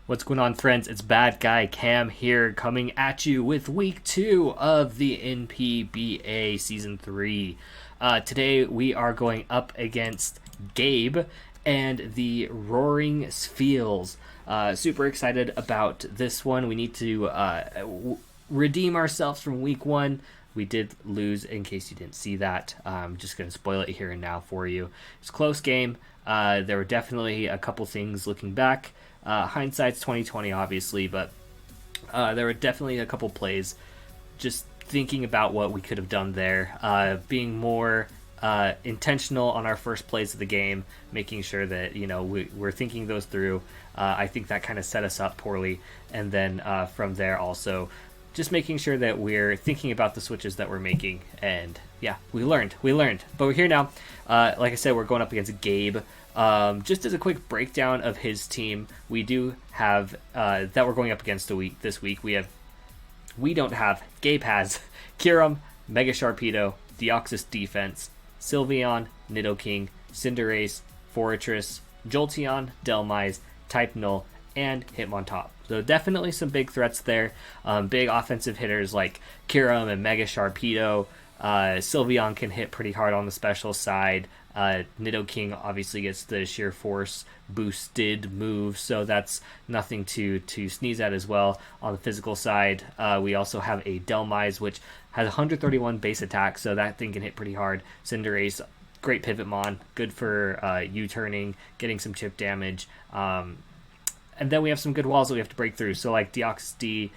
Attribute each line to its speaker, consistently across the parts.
Speaker 1: What's going on, friends? It's Bad Guy Cam here, coming at you with week 2 of the NPBA Season 3. Today we are going up against Gabe and the Roaring Spheals. Super excited about this one. We need to redeem ourselves from week 1. We did lose, in case you didn't see that. I'm just going to spoil it here and now for you. It's a close game. There were definitely a couple things looking back. Hindsight's 2020, obviously, but there were definitely a couple plays. Just thinking about what we could have done there, being more intentional on our first plays of the game, making sure that we're thinking those through. I think that kind of set us up poorly, and then from there also just making sure that we're thinking about the switches that we're making. And yeah, we learned, but we're here now. Like I said, we're going up against Gabe. Just as a quick breakdown of his team, we do have that we're going up against this week. We don't have. Gabe has Kiram, Mega Sharpedo, Deoxys Defense, Sylveon, Nidoking, Cinderace, Forretress, Jolteon, Delmise, Type Null, and Hitmontop. So definitely some big threats there. Big offensive hitters like Kiram and Mega Sharpedo. Sylveon can hit pretty hard on the special side. Nidoking obviously gets the sheer force boosted move, so that's nothing to sneeze at as well. On the physical side, we also have a Delmise, which has 131 base attack, so that thing can hit pretty hard. Cinderace, great Pivotmon, good for U-turning, getting some chip damage. And then we have some good walls that we have to break through, so like Deoxys D,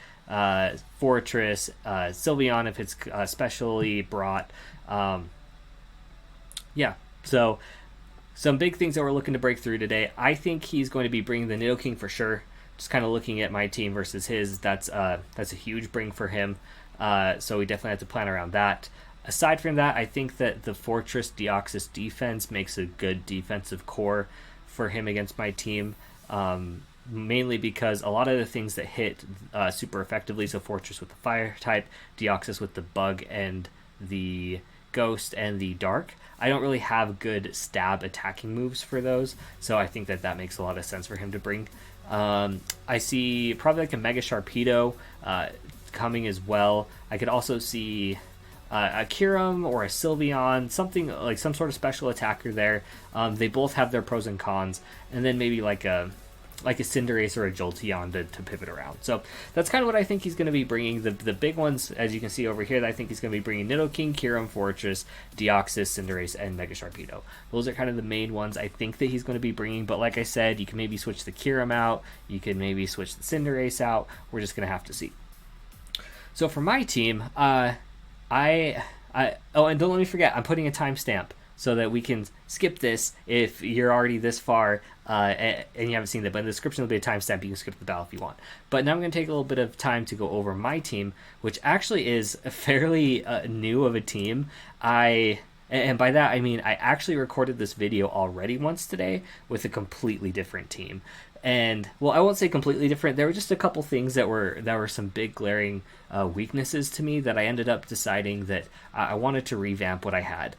Speaker 1: Fortress, Sylveon if it's specially brought. So some big things that we're looking to break through today. I think he's going to be bringing the Nidoking for sure. Just kind of looking at my team versus his, that's a huge bring for him. So we definitely have to plan around that. Aside from that, I think that the Fortress Deoxys defense makes a good defensive core for him against my team. Mainly because a lot of the things that hit super effectively, so Fortress with the fire type, Deoxys with the bug and the ghost and the dark, I don't really have good stab attacking moves for those, so I think that makes a lot of sense for him to bring. I see probably like a Mega Sharpedo coming as well. I could also see a Kiram or a Sylveon, something like some sort of special attacker there. They both have their pros and cons, and then maybe like a Cinderace or a Jolteon to pivot around. So that's kind of what I think he's going to be bringing. The big ones, as you can see over here, that I think he's going to be bringing Nidoking, Kiram, Fortress, Deoxys, Cinderace, and Mega Sharpedo. Those are kind of the main ones I think that he's going to be bringing. But like I said, you can maybe switch the Kiram out. You can maybe switch the Cinderace out. We're just going to have to see. So for my team, oh, and don't let me forget, I'm putting a timestamp so that we can skip this if you're already this far and you haven't seen that. But in the description, there'll be a timestamp. You can skip the battle if you want. But now I'm going to take a little bit of time to go over my team, which actually is a fairly new of a team. And by that, I mean I actually recorded this video already once today with a completely different team. And, well, I won't say completely different. There were just a couple things that were some big glaring weaknesses to me that I ended up deciding that I wanted to revamp what I had.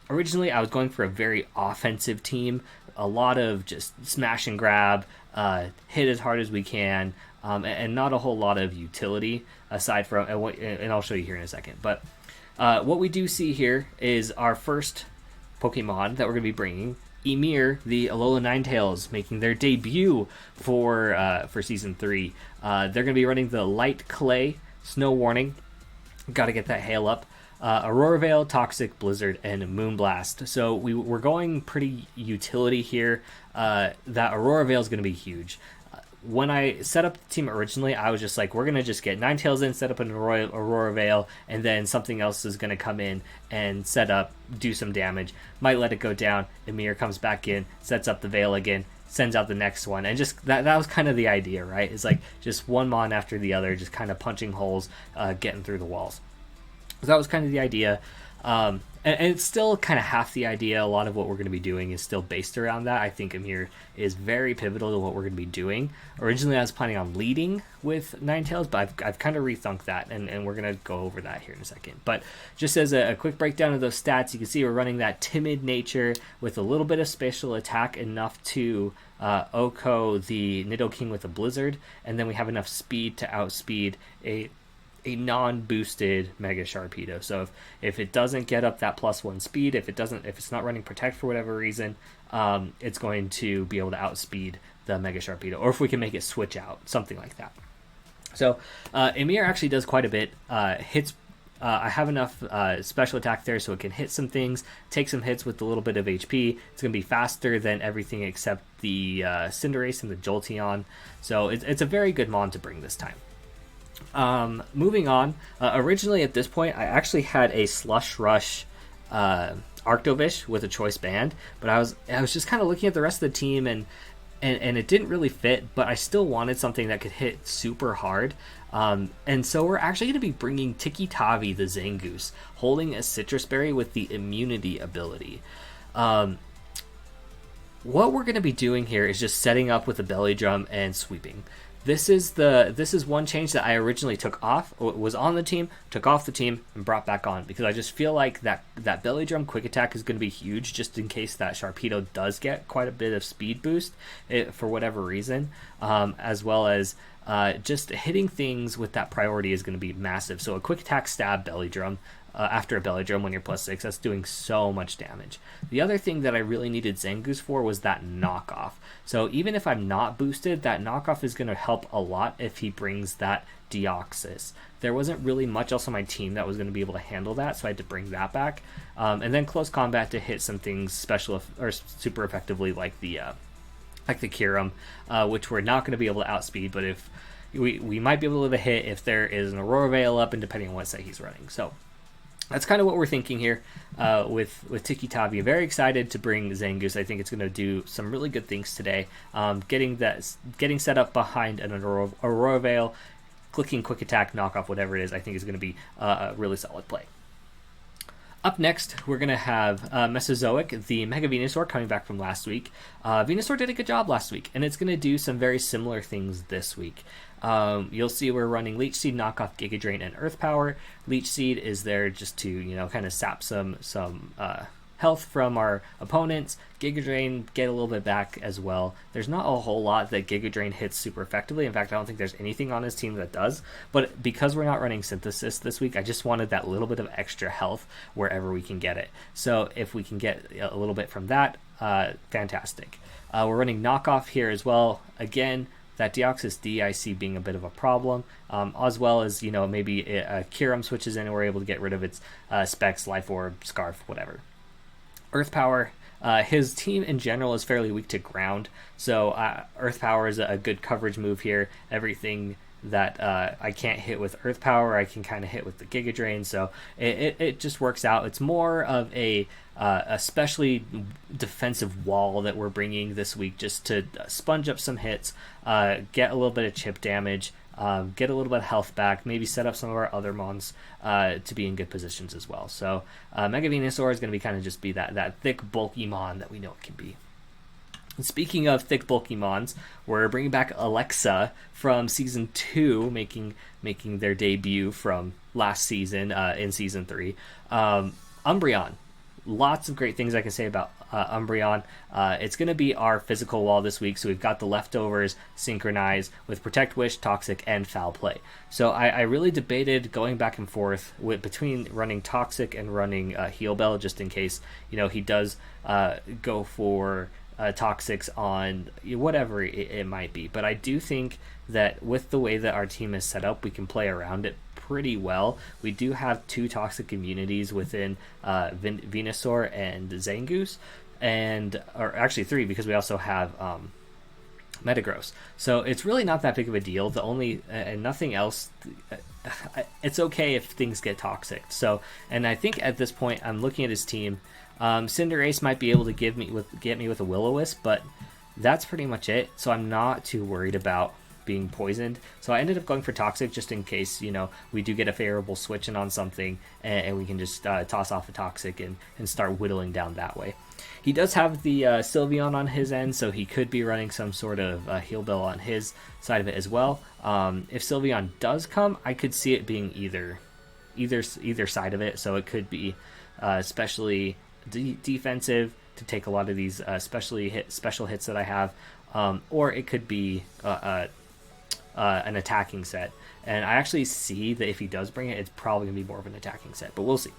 Speaker 1: Originally, I was going for a very offensive team, a lot of just smash and grab, hit as hard as we can, and not a whole lot of utility aside from, and I'll show you here in a second. But what we do see here is our first Pokemon that we're going to be bringing. Ymir, the Alola Ninetales, making their debut for Season 3. They're going to be running the Light Clay, Snow Warning. Got to get that hail up. Aurora Veil, Toxic, Blizzard, and Moonblast. So we're going pretty utility here. That Aurora Veil is going to be huge. When I set up the team originally, I was just like, we're going to just get Ninetales in, set up an Aurora Veil, and then something else is going to come in and set up, do some damage. Might let it go down. Ymir comes back in, sets up the Veil again, sends out the next one. And just that was kind of the idea, right? It's like just one mon after the other, just kind of punching holes, getting through the walls. So that was kind of the idea. And it's still kind of half the idea. A lot of what we're going to be doing is still based around that. I think Amir is very pivotal to what we're going to be doing. Originally, I was planning on leading with Ninetales, but I've kind of rethunk that, and we're going to go over that here in a second. But just as a quick breakdown of those stats, you can see we're running that timid nature with a little bit of spatial attack, enough to Oko the Nidoking with a Blizzard, and then we have enough speed to outspeed a non-boosted Mega Sharpedo. So if it doesn't get up that +1 speed, if it's not running Protect for whatever reason, it's going to be able to outspeed the Mega Sharpedo, or if we can make it switch out, something like that. So Emir actually does quite a bit. Hits. I have enough special attack there so it can hit some things, take some hits with a little bit of HP. It's going to be faster than everything except the Cinderace and the Jolteon. So it's a very good mon to bring this time. Moving on, originally at this point, I actually had a Slush Rush Arctovish with a choice band, but I was just kind of looking at the rest of the team, and it didn't really fit, but I still wanted something that could hit super hard. And so we're actually going to be bringing Tiki-Tavi the Zangoose, holding a Citrus Berry with the immunity ability. What we're going to be doing here is just setting up with a Belly Drum and sweeping. This is one change that I originally took off, was on the team, took off the team, and brought back on, because I just feel like that Belly Drum quick attack is going to be huge, just in case that Sharpedo does get quite a bit of speed boost for whatever reason, as well as just hitting things with that priority is going to be massive. So a quick attack stab Belly Drum after a Belly Drum when you're +6, that's doing so much damage. The other thing that I really needed Zangoose for was that knockoff. So even if I'm not boosted, that knockoff is going to help a lot if he brings that Deoxys. There wasn't really much else on my team that was going to be able to handle that, so I had to bring that back. And then close combat to hit some things special or super effectively, like the Kyurem, which we're not going to be able to outspeed, but if we might be able to hit if there is an Aurora Veil up, and depending on what set he's running. So that's kind of what we're thinking here with Tiki-Tavi. Very excited to bring Zangoose. I think it's going to do some really good things today. Getting set up behind an Aurora Veil, clicking quick attack, knockoff, whatever it is, I think is going to be a really solid play. Up next, we're going to have Mesozoic, the Mega Venusaur, coming back from last week. Venusaur did a good job last week, and it's going to do some very similar things this week. You'll see we're running Leech Seed, Knockoff, Giga Drain, and Earth Power. Leech Seed is there just to, kind of sap some health from our opponents. Giga Drain, get a little bit back as well. There's not a whole lot that Giga Drain hits super effectively. In fact, I don't think there's anything on his team that does. But because we're not running Synthesis this week, I just wanted that little bit of extra health wherever we can get it. So if we can get a little bit from that, fantastic. We're running Knockoff here as well. Again, that Deoxys D I see being a bit of a problem, as well as, maybe a Kyurem switches in and we're able to get rid of its Specs, Life Orb, Scarf, whatever. Earth Power, his team in general is fairly weak to ground, so Earth Power is a good coverage move here. Everything that I can't hit with Earth Power, I can kind of hit with the Giga Drain, so it just works out. It's more of a especially defensive wall that we're bringing this week, just to sponge up some hits, get a little bit of chip damage, get a little bit of health back, maybe set up some of our other mons to be in good positions as well. So Mega Venusaur is going to be kind of just be that thick, bulky mon that we know it can be. And speaking of thick, bulky mons, we're bringing back Alexa from Season 2, making their debut from last season in Season 3. Umbreon. Lots of great things I can say about Umbreon. It's going to be our physical wall this week, so we've got the leftovers Synchronize with Protect, Wish, Toxic, and Foul Play. So I really debated going back and forth between running Toxic and running Heal Bell, just in case he does go for Toxics on whatever it might be. But I do think that with the way that our team is set up, we can play around it pretty well. We do have 2 toxic immunities within Venusaur and Zangoose, or actually 3, because we also have Metagross. So it's really not that big of a deal. The only and nothing else. It's okay if things get toxic. So, and I think at this point, I'm looking at his team. Cinderace might be able to get me with a Will-O-Wisp, but that's pretty much it. So I'm not too worried about being poisoned. So I ended up going for Toxic just in case, we do get a favorable switch in on something, and we can just toss off a Toxic and start whittling down that way. He does have the Sylveon on his end, so he could be running some sort of heal bill on his side of it as well. If Sylveon does come, I could see it being either side of it. So it could be especially defensive to take a lot of these special hits that I have, or it could be an attacking set. And I actually see that if he does bring it, it's probably going to be more of an attacking set, but we'll see.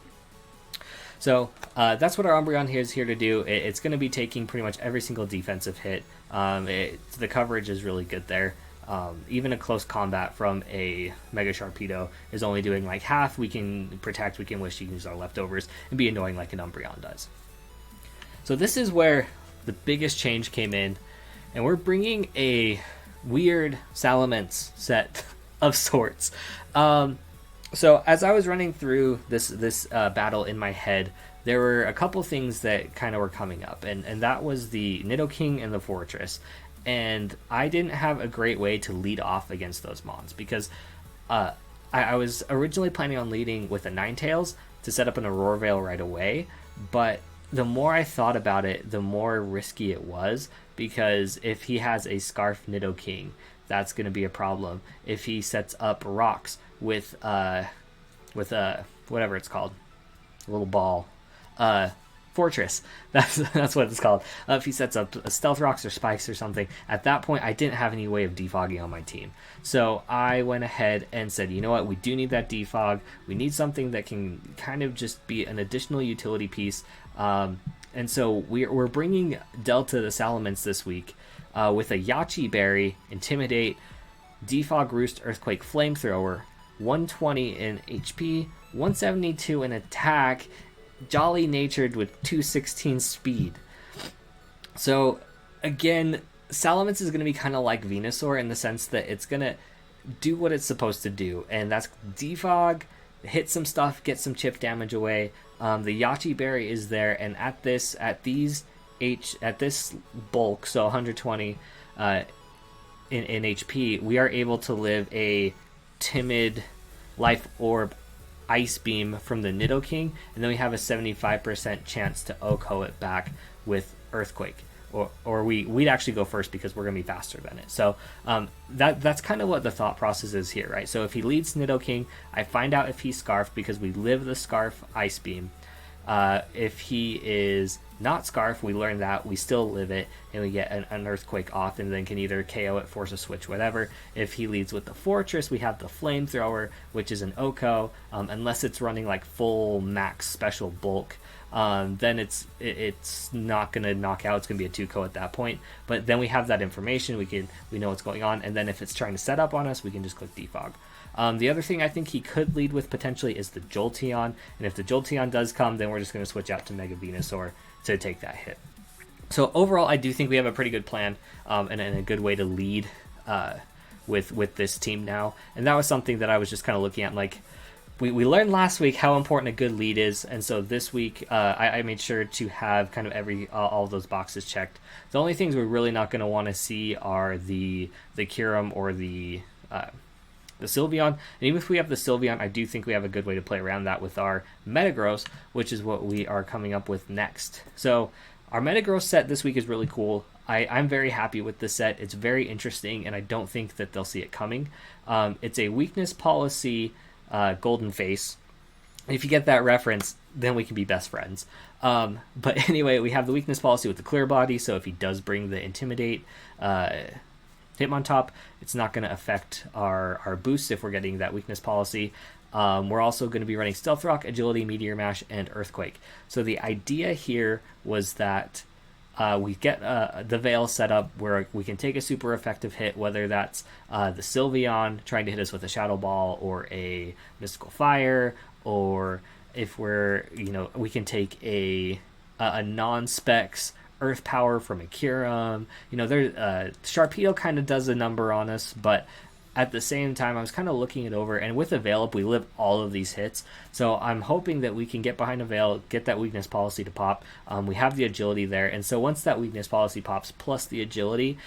Speaker 1: So that's what our Umbreon here is here to do. It's going to be taking pretty much every single defensive hit. The coverage is really good there. Even a close combat from a Mega Sharpedo is only doing like half. We can protect, we can wish, you can use our leftovers and be annoying like an Umbreon does. So this is where the biggest change came in, and we're bringing a weird Salamence set of sorts. So as I was running through this battle in my head, there were a couple things that kind of were coming up, and that was the Nidoking and the Fortress. And I didn't have a great way to lead off against those mons, because I was originally planning on leading with a Ninetales to set up an Aurora Veil right away, but the more I thought about it, the more risky it was, because if he has a Scarf Nidoking, that's going to be a problem. If he sets up rocks with whatever it's called, a little ball, Fortress, that's what it's called. If he sets up stealth rocks or spikes or something, at that point I didn't have any way of defogging on my team. So I went ahead and said, you know what, we do need that defog. We need something that can kind of just be an additional utility piece. And so we're bringing Delta the Salamence this week with a Yachi Berry, Intimidate, Defog Roost, Earthquake Flamethrower, 120 in HP, 172 in attack, Jolly Natured with 216 speed. So again, Salamence is going to be kind of like Venusaur in the sense that it's going to do what it's supposed to do, and that's defog, hit some stuff, get some chip damage away. The Yachi Berry is there, and at this bulk, so 120 in HP, we are able to live a Timid Life Orb Ice Beam from the Nidoking, and then we have a 75% chance to OHKO it back with Earthquake. Or we'd actually go first because we're going to be faster than it. So that's kind of what the thought process is here, right? So if he leads Nidoking, I find out if he's Scarfed because we live the Scarf Ice Beam. If he is not Scarf, we learn that, we still live it, and we get an Earthquake off, and then can either KO it, force a switch, whatever. If he leads with the Fortress, we have the Flamethrower, which is an OHKO, unless it's running like full max special bulk. Then it's not going to knock out. It's going to be a 2-ko at that point. But then we have that information. We know what's going on. And then if it's trying to set up on us, we can just click defog. The other thing I think he could lead with potentially is the Jolteon. And if the Jolteon does come, then we're just going to switch out to Mega Venusaur to take that hit. So overall, I do think we have a pretty good plan and a good way to lead with this team now. And that was something that I was just kind of looking at, like, we learned last week how important a good lead is, and so this week I made sure to have kind of all of those boxes checked. The only things we're really not going to want to see are the Kyurem or the Sylveon. And even if we have the Sylveon, I do think we have a good way to play around that with our Metagross, which is what we are coming up with next. So our Metagross set this week is really cool. I'm very happy with this set. It's very interesting, and I don't think that they'll see it coming. It's a weakness policy Golden Face. If you get that reference, then we can be best friends. But anyway, we have the weakness policy with the Clear Body, so if he does bring the Intimidate Hitmontop, it's not going to affect our boosts if we're getting that weakness policy. We're also going to be running Stealth Rock, Agility, Meteor Mash, and Earthquake. So the idea here was that we get the Veil set up where we can take a super effective hit, whether that's the Sylveon trying to hit us with a Shadow Ball or a Mystical Fire, or if we can take a non-specs Earth Power from a Kyurem. Sharpedo kind of does a number on us, but at the same time, I was kind of looking it over, and with a Veil up, we live all of these hits. So I'm hoping that we can get behind a Veil, get that weakness policy to pop. We have the agility there, and so once that weakness policy pops, plus the agility,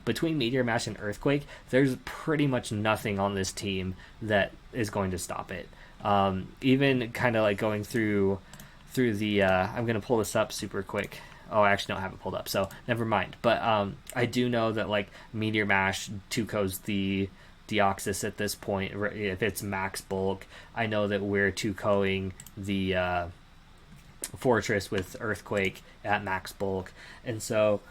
Speaker 1: between Meteor Mash and Earthquake, there's pretty much nothing on this team that is going to stop it. Even kind of like going through the, I'm going to pull this up super quick. Oh, I actually don't have it pulled up, so never mind. But I do know that like Meteor Mash 2-co's the Deoxys at this point. If it's max bulk, I know that we're 2-coing the Fortress with Earthquake at max bulk, and so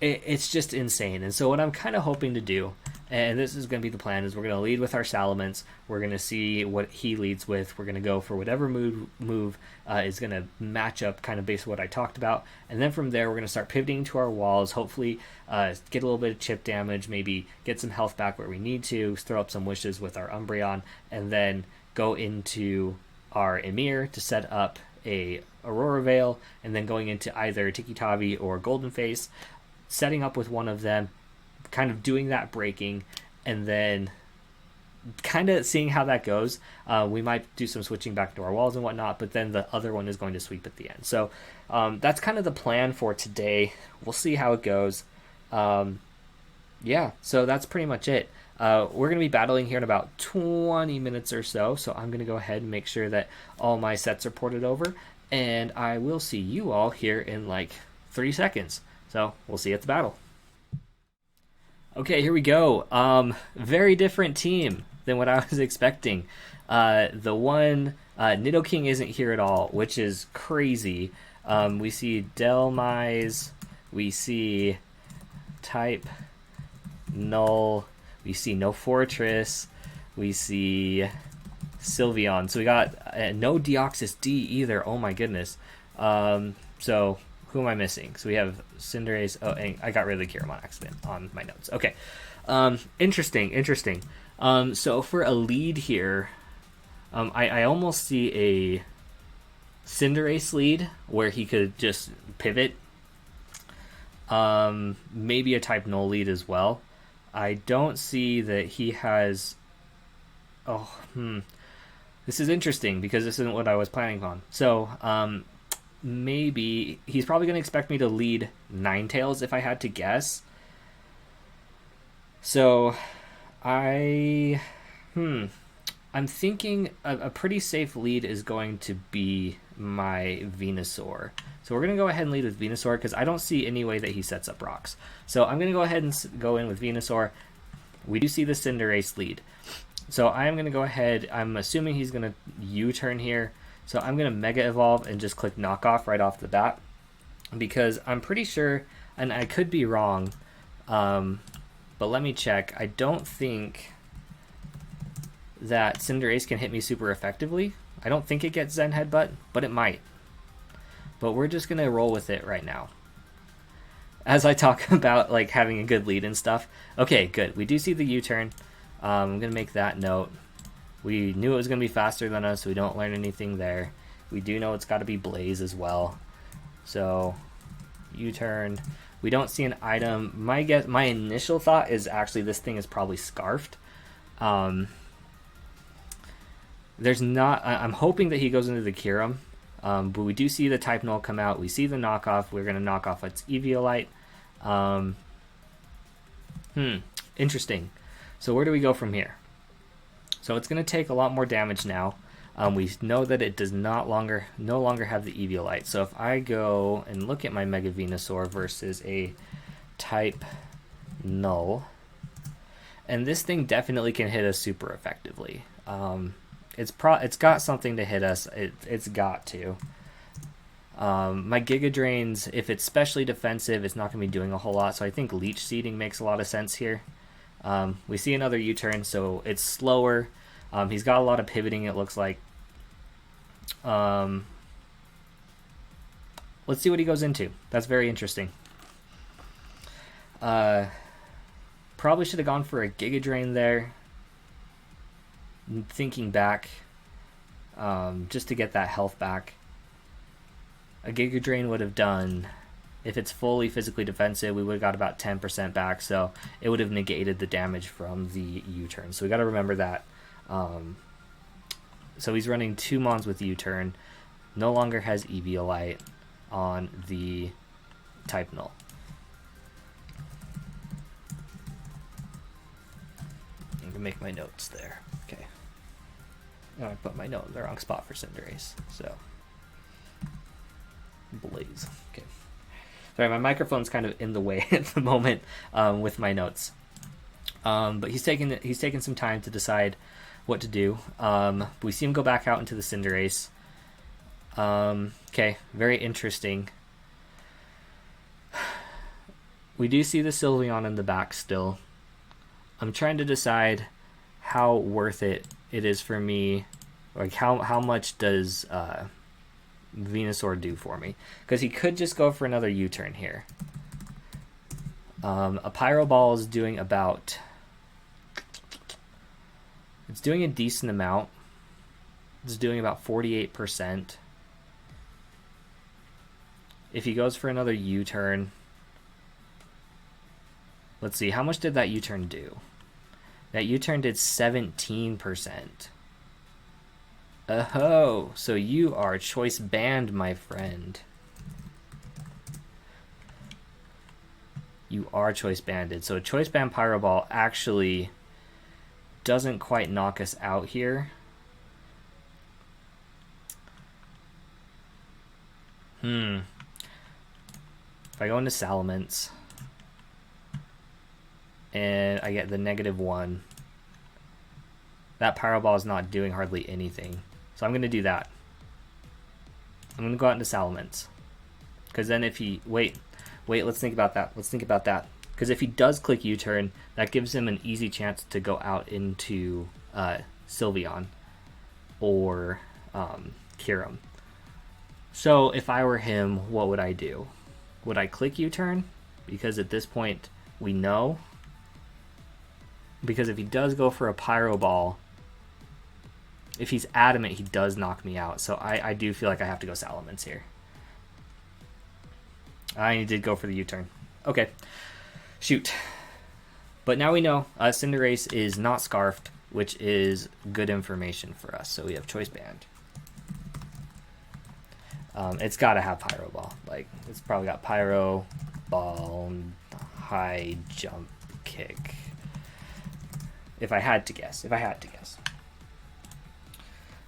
Speaker 1: it's just insane. And so what I'm kind of hoping to do, and this is going to be the plan, is we're going to lead with our Salamence. We're going to see what he leads with. We're going to go for whatever move is going to match up kind of based on what I talked about. And then from there, we're going to start pivoting to our walls, hopefully get a little bit of chip damage, maybe get some health back where we need to, throw up some wishes with our Umbreon, and then go into our Emir to set up a Aurora Veil, and then going into either Tiki-Tavi or Golden Face, setting up with one of them, kind of doing that breaking, and then kind of seeing how that goes. We might do some switching back to our walls and whatnot, but then the other one is going to sweep at the end. So that's kind of the plan for today. We'll see how it goes. Yeah, so that's pretty much it. We're going to be battling here in about 20 minutes or so, so I'm going to go ahead and make sure that all my sets are ported over, and I will see you all here in like 3 seconds. So we'll see you at the battle. Okay, here we go. Very different team than what I was expecting. The one Nidoking isn't here at all, which is crazy. We see Delmise, we see type Null, we see no Fortress, we see Sylveon. So we got no Deoxys D either. Oh my goodness. So who am I missing? So we have Cinderace. Oh, and I got rid of the Kyurem on accident on my notes. Okay. Interesting. So for a lead here, I almost see a Cinderace lead where he could just pivot. Maybe a type Null lead as well. I don't see that he has... This is interesting because this isn't what I was planning on. So, maybe he's probably going to expect me to lead Ninetales if I had to guess. So I'm thinking a pretty safe lead is going to be my Venusaur. So we're going to go ahead and lead with Venusaur because I don't see any way that he sets up rocks. So I'm going to go ahead and go in with Venusaur. We do see the Cinderace lead. So I am going to go ahead. I'm assuming he's going to U-turn here. So I'm going to Mega Evolve and just click Knockoff right off the bat. Because I'm pretty sure, and I could be wrong, but let me check. I don't think that Cinderace can hit me super effectively. I don't think it gets Zen Headbutt, but it might. But we're just going to roll with it right now. As I talk about like having a good lead and stuff. Okay, good. We do see the U-turn. I'm going to make that note. We knew it was going to be faster than us, so we don't learn anything there. We do know it's got to be Blaze as well. So, U-turn. We don't see an item. My initial thought is actually this thing is probably Scarfed. There's not... I'm hoping that he goes into the Kyurem. But we do see the Type Null come out. We see the knockoff. We're going to knock off its Eviolite. Interesting. So where do we go from here? So it's going to take a lot more damage now. We know that it does no longer have the Eviolite. So if I go and look at my Mega Venusaur versus a Type Null, and this thing definitely can hit us super effectively. It's got something to hit us. It's got to. My Giga Drains, if it's specially defensive, it's not going to be doing a whole lot. So I think Leech Seeding makes a lot of sense here. We see another U-turn, so it's slower. He's got a lot of pivoting, it looks like. Let's see what he goes into. That's very interesting. Probably should have gone for a Giga Drain there. Thinking back, just to get that health back. A Giga Drain would have done If it's fully physically defensive, we would have got about 10% back, so it would have negated the damage from the U-turn. So we got to remember that. So he's running 2 Mons with U-turn, no longer has Eviolite on the type null. I'm gonna make my notes there. Okay. Oh, I put my note in the wrong spot for Cinderace. So Blaze. Okay. Sorry, my microphone's kind of in the way at the moment with my notes. But he's taking some time to decide what to do. We see him go back out into the Cinderace. Okay, very interesting. We do see the Sylveon in the back still. I'm trying to decide how worth it is for me. Like, how much does Venusaur do for me? Because he could just go for another U-turn here. A Pyro Ball is doing about... It's doing a decent amount. It's doing about 48%. If he goes for another U-turn... Let's see, how much did that U-turn do? That U-turn did 17%. Oh, so you are choice banned, my friend. You are choice banded. So a choice band Pyro Ball actually doesn't quite knock us out here. If I go into Salamence and I get the -1, that Pyro Ball is not doing hardly anything. So I'm going to do that. I'm going to go out into Salamence. Because then if he... Wait, let's think about that. Because if he does click U-turn, that gives him an easy chance to go out into Sylveon or Kyurem. So if I were him, what would I do? Would I click U-turn? Because at this point, we know. Because if he does go for a Pyro Ball, if he's adamant, he does knock me out. So I do feel like I have to go Salamence here. I did go for the U-turn. Okay. Shoot. But now we know Cinderace is not Scarfed, which is good information for us. So we have Choice Band. It's got to have Pyro Ball. Like, it's probably got Pyro Ball, High Jump Kick. If I had to guess.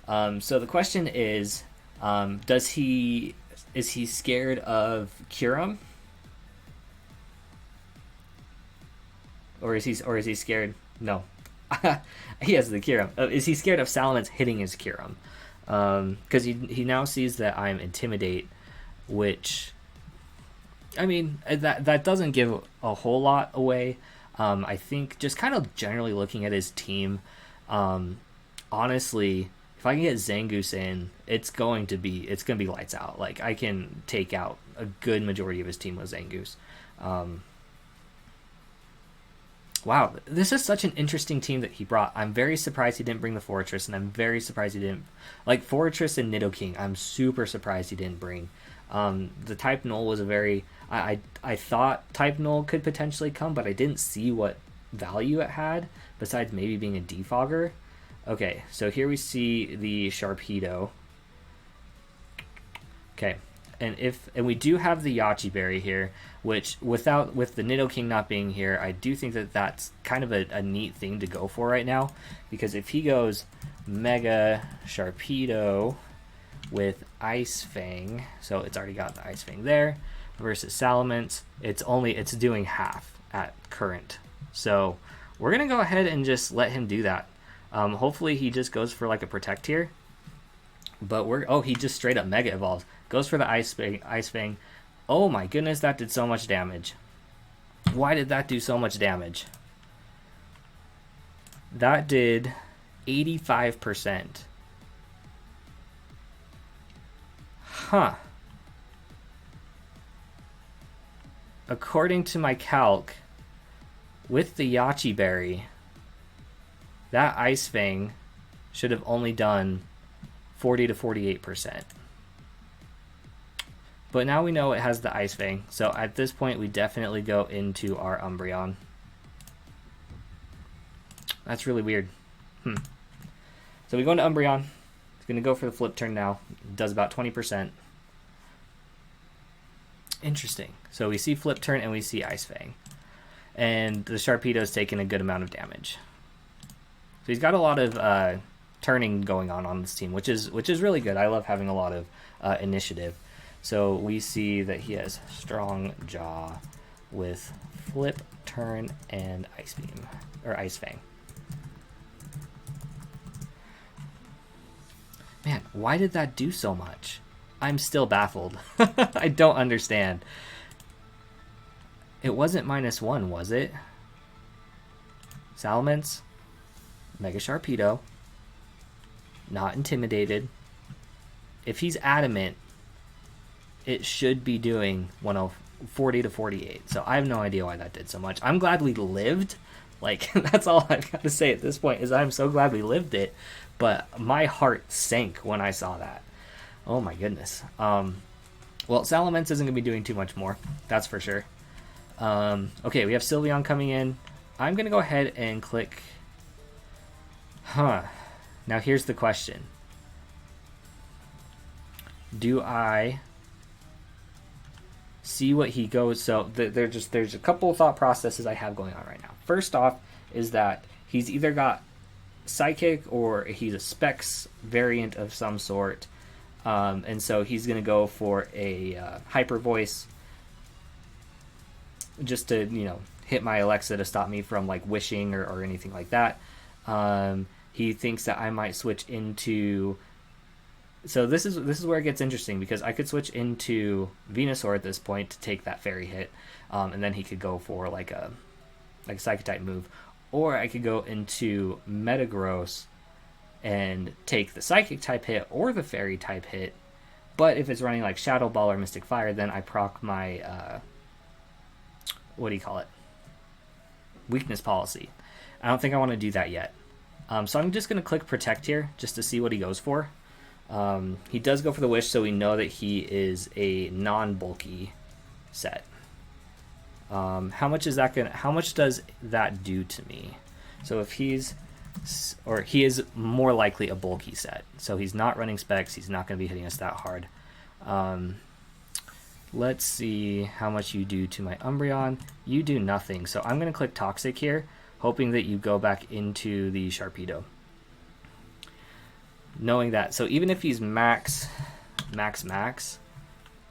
Speaker 1: So the question is he scared of Kyurem? Or is he scared? No. He has the Kyurem. Is he scared of Salamence hitting his Kyurem? Because he now sees that I'm Intimidate, which, I mean, that doesn't give a whole lot away. I think just kind of generally looking at his team, honestly, if I can get Zangoose in, it's going to be lights out. Like, I can take out a good majority of his team with Zangoose. Wow, this is such an interesting team that he brought. I'm very surprised he didn't bring the Fortress, and I'm very surprised he didn't... Like, Fortress and Nidoking, I'm super surprised he didn't bring. The Type Null was a very... I thought Type Null could potentially come, but I didn't see what value it had, besides maybe being a defogger. Okay, so here we see the Sharpedo. Okay, and we do have the Yachi Berry here, which with the Nidoking not being here, I do think that that's kind of a neat thing to go for right now, because if he goes Mega Sharpedo with Ice Fang, so it's already got the Ice Fang there, versus Salamence, it's doing half at current. So we're gonna go ahead and just let him do that. Hopefully he just goes for like a Protect here. But he just straight up Mega Evolves. Goes for the Ice Fang. Oh my goodness, that did so much damage. Why did that do so much damage? That did 85%. Huh. According to my calc, with the Yachi Berry, that Ice Fang should have only done 40 to 48%. But now we know it has the Ice Fang. So at this point, we definitely go into our Umbreon. That's really weird. So we go into Umbreon. It's going to go for the flip turn now. It does about 20%. Interesting. So we see flip turn and we see Ice Fang. And the Sharpedo's taking a good amount of damage. So he's got a lot of turning going on this team, which is really good. I love having a lot of initiative. So we see that he has Strong Jaw with Flip, Turn, and Ice Beam, or Ice Fang. Man, why did that do so much? I'm still baffled. I don't understand. It wasn't -1, was it? Salamence, Mega Sharpedo, not intimidated. If he's adamant, it should be doing 40 to 48. So I have no idea why that did so much. I'm glad we lived. Like, that's all I've got to say at this point, is I'm so glad we lived it. But my heart sank when I saw that. Oh my goodness. Well, Salamence isn't going to be doing too much more. That's for sure. Okay, we have Sylveon coming in. I'm going to go ahead and click... Now here's the question. Do I see what he goes... So there's a couple of thought processes I have going on right now. First off is that he's either got Psychic or he's a Specs variant of some sort. And so he's going to go for a Hyper Voice just to, hit my Alexa to stop me from like wishing or anything like that. He thinks that I might switch into... So this is where it gets interesting, because I could switch into Venusaur at this point to take that Fairy hit, and then he could go for like a Psychic type move, or I could go into Metagross and take the Psychic type hit or the Fairy type hit. But if it's running like Shadow Ball or Mystic Fire, then I proc my what do you call it? Weakness policy. I don't think I want to do that yet. So I'm just going to click Protect here just to see what he goes for. He does go for the Wish, so we know that he is a non-bulky set. How much does that do to me? So if he is more likely a bulky set. So he's not running Specs. He's not going to be hitting us that hard. Let's see how much you do to my Umbreon. You do nothing. So I'm going to click Toxic here, hoping that you go back into the Sharpedo. Knowing that. So even if he's max.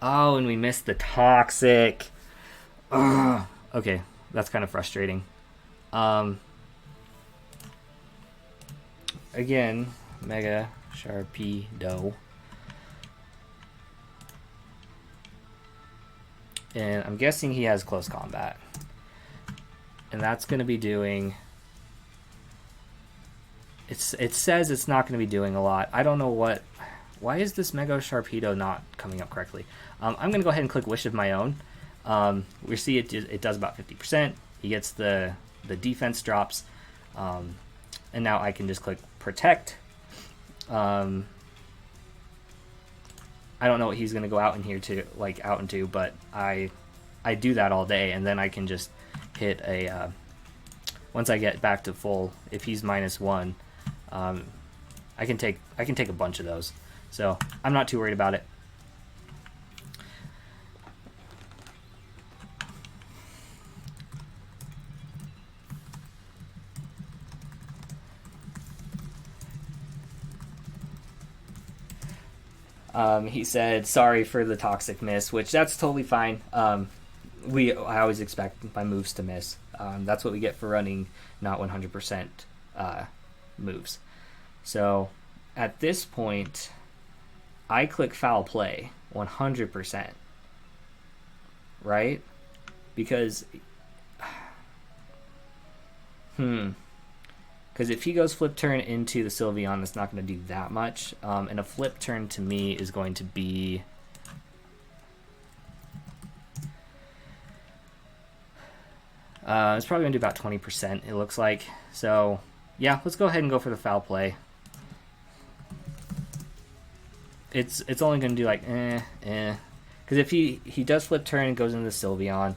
Speaker 1: Oh, and we missed the Toxic. Ugh. Okay, that's kind of frustrating. Again, Mega Sharpedo. And I'm guessing he has Close Combat. And that's going to be doing... It says it's not going to be doing a lot. I don't know what... Why is this Mega Sharpedo not coming up correctly? I'm going to go ahead and click Wish of my own. We see it does about 50%. He gets the defense drops. And now I can just click Protect. I don't know what he's going to go out into, but I do that all day, and then I can just hit a... once I get back to full, if he's -1, I can take a bunch of those. So I'm not too worried about it. He said, sorry for the Toxic miss, which that's totally fine. I always expect my moves to miss. That's what we get for running not 100% moves. So at this point, I click Foul Play 100%. Right? Because... Because if he goes Flip Turn into the Sylveon, it's not going to do that much. And a Flip Turn to me is going to be... it's probably going to do about 20%, it looks like. So, yeah, let's go ahead and go for the Foul Play. It's only going to do like, Because if he does flip turn and goes into the Sylveon,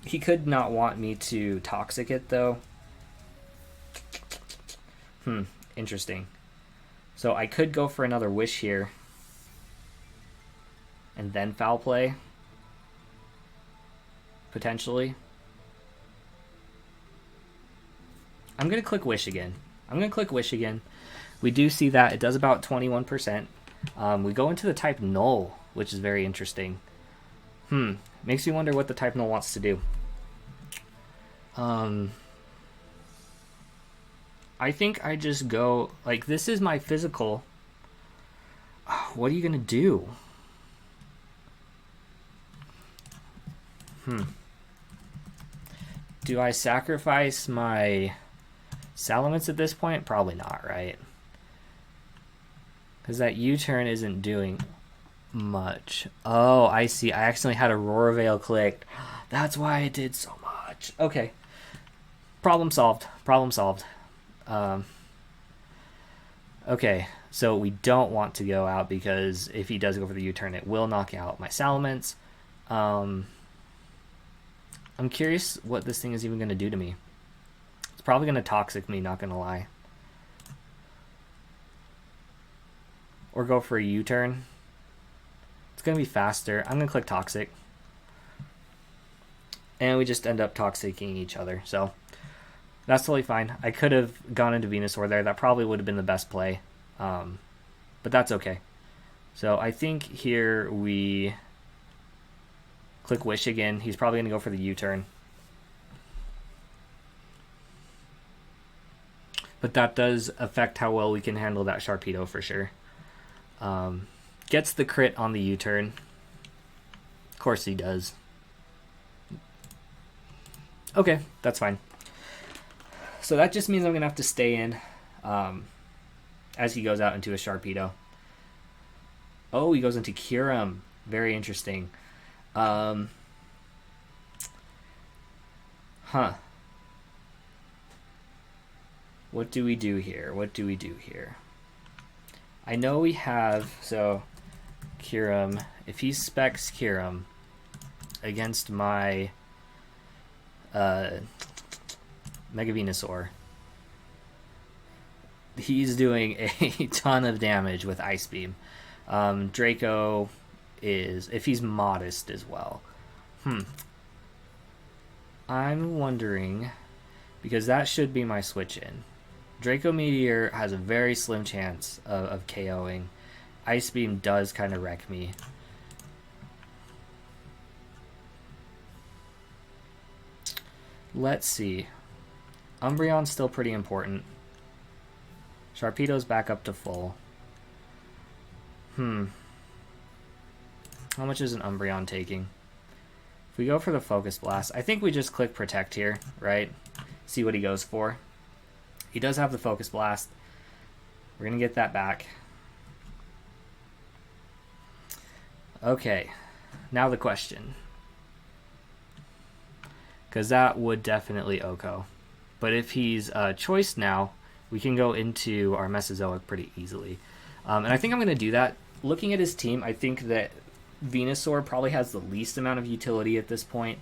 Speaker 1: he could not want me to Toxic it, though. Interesting. So I could go for another Wish here. And then Foul Play. Potentially. I'm going to click Wish again. We do see that it does about 21%. We go into the type Null, which is very interesting. Makes me wonder what the type Null wants to do. I think I just go, like, this is my physical. What are you going to do? Do I sacrifice my Salamence at this point? Probably not, right? Because that U-turn isn't doing much. Oh, I see. I accidentally had a Roar Veil clicked. That's why it did so much. Okay. Problem solved. Okay, so we don't want to go out because if he does go for the U-turn, it will knock out my Salamence. I'm curious what this thing is even going to do to me. It's probably going to Toxic me, not going to lie. Or go for a U-turn. It's going to be faster. I'm going to click Toxic. And we just end up Toxicing each other. So that's totally fine. I could have gone into Venusaur there. That probably would have been the best play. But that's okay. So I think here we click Wish again. He's probably going to go for the U-turn. But that does affect how well we can handle that Sharpedo for sure. Gets the crit on the U-turn. Of course he does. Okay, that's fine. So that just means I'm going to have to stay in as he goes out into a Sharpedo. Oh, he goes into Kyurem. Very interesting. What do we do here? I know we have, so Kyurem, if he specs Kyurem against my Mega Venusaur, he's doing a ton of damage with Ice Beam. Draco is, if he's modest as well. I'm wondering, because that should be my switch in. Draco Meteor has a very slim chance of KOing. Ice Beam does kind of wreck me. Let's see. Umbreon's still pretty important. Sharpedo's back up to full. How much is an Umbreon taking? If we go for the Focus Blast, I think we just click Protect here, right? See what he goes for. He does have the Focus Blast. We're going to get that back. Okay, now the question. Because that would definitely OHKO. But if he's choiced now, we can go into our Mesozoic pretty easily. And I think I'm going to do that. Looking at his team, I think that Venusaur probably has the least amount of utility at this point.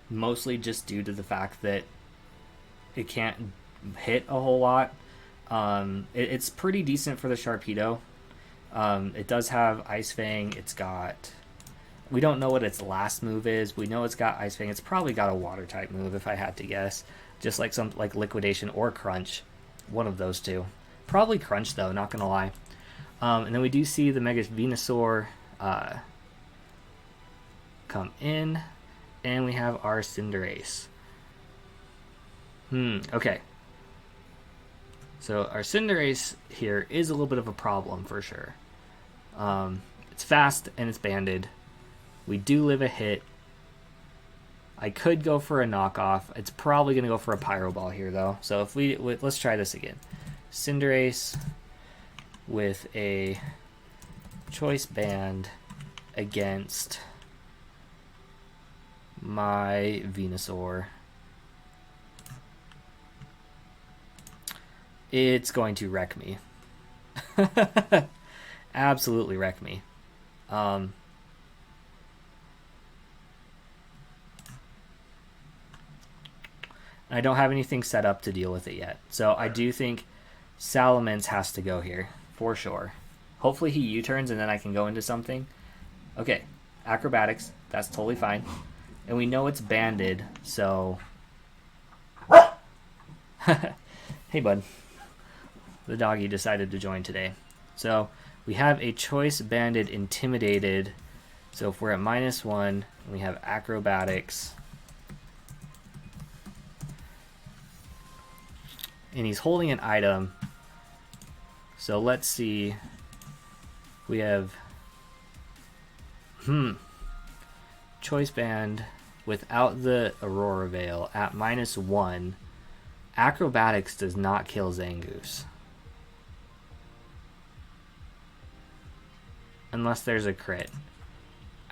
Speaker 1: Mostly just due to the fact that it can't hit a whole lot. It's pretty decent for the Sharpedo. It does have Ice Fang. It's got... We don't know what its last move is. We know it's got Ice Fang. It's probably got a Water type move if I had to guess. Just like some like Liquidation or Crunch. One of those two. Probably Crunch though, not gonna lie. And then we do see the Mega Venusaur come in. And we have our Cinderace. Okay. So our Cinderace here is a little bit of a problem for sure. It's fast and it's banded. We do live a hit. I could go for a knockoff. It's probably going to go for a Pyro Ball here though. So if let's try this again. Cinderace with a Choice Band against my Venusaur. It's going to wreck me. absolutely wreck me. I don't have anything set up to deal with it yet. So I do think Salamence has to go here, for sure. Hopefully he U-turns and then I can go into something. Okay, acrobatics, that's totally fine. And we know it's banded, so... Hey, bud. The doggy decided to join today. So we have a choice banded intimidated. So if we're at -1, we have acrobatics. And he's holding an item. So let's see. We have choice band without the Aurora Veil at -1. Acrobatics does not kill Zangoose. Unless there's a crit.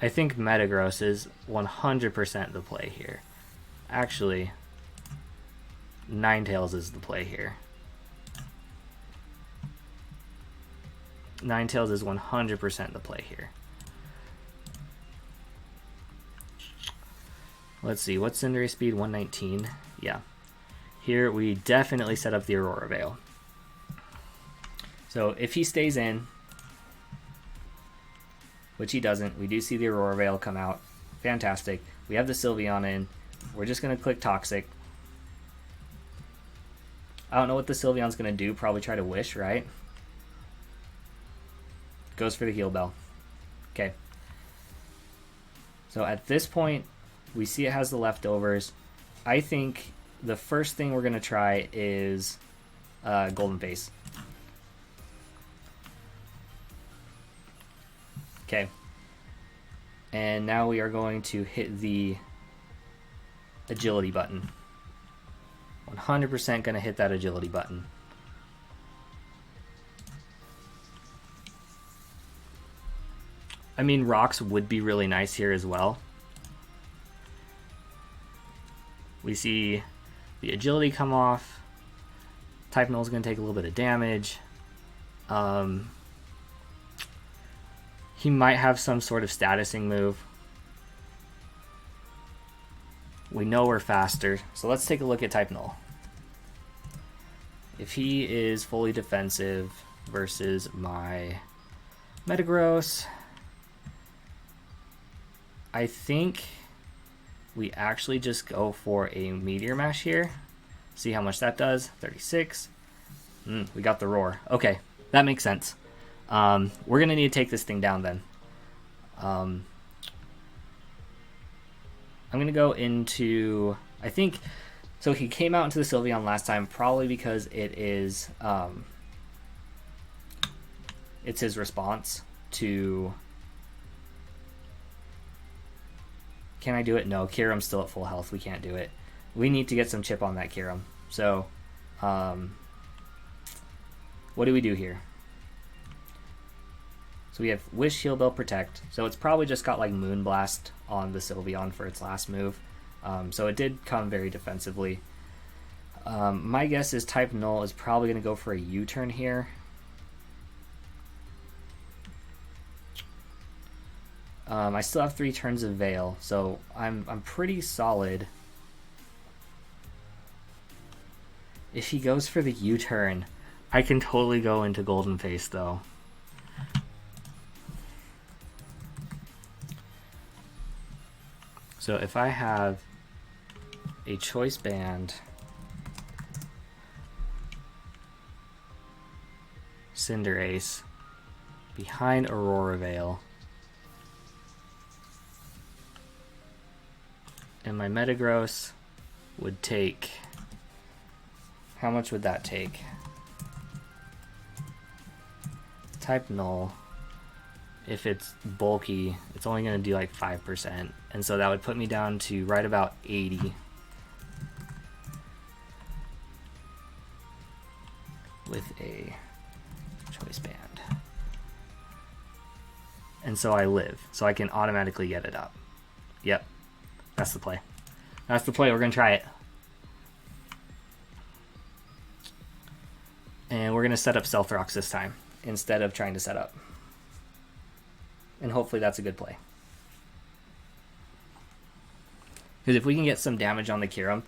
Speaker 1: I think Metagross is 100% the play here. Actually, Ninetales is the play here. Ninetales is 100% the play here. Let's see, what's Cinderace speed? 119? Yeah. Here we definitely set up the Aurora Veil. So if he stays in, which he doesn't, we do see the Aurora Veil come out. Fantastic. We have the Sylveon in. We're just going to click Toxic. I don't know what the Sylveon's going to do. Probably try to Wish, right? Goes for the Heal Bell. Okay. So at this point, we see it has the leftovers. I think the first thing we're going to try is Golden Face. Okay. And now we are going to hit the agility button. 100% going to hit that agility button. I mean, rocks would be really nice here as well. We see the agility come off. Type Null is going to take a little bit of damage. He might have some sort of statusing move. We know we're faster, so let's take a look at Type Null. If he is fully defensive versus my Metagross, I think we actually just go for a Meteor Mash here. See how much that does. 36. We got the Roar. Okay, that makes sense. We're going to need to take this thing down then. I'm going to go into... I think... So he came out into the Sylveon last time, probably because it is... it's his response to... Can I do it? No, Kyurem's still at full health. We can't do it. We need to get some chip on that Kyurem. So, what do we do here? So we have Wish, Heal Bell, Protect. So it's probably just got like Moonblast on the Sylveon for its last move. So it did come very defensively. My guess is Type Null is probably going to go for a U-turn here. I still have 3 turns of Veil, so I'm pretty solid. If he goes for the U-turn, I can totally go into Golden Face though. So if I have a choice band, Cinderace behind Aurora Veil, and my Metagross would take... How much would that take? Type Null. If it's bulky, it's only going to do like 5%. And so that would put me down to right about 80. With a choice band. And so I live. So I can automatically get it up. Yep. That's the play. That's the play. We're going to try it. And we're going to set up Stealth Rocks this time, instead of trying to set up. And hopefully that's a good play. Because if we can get some damage on the Kiram,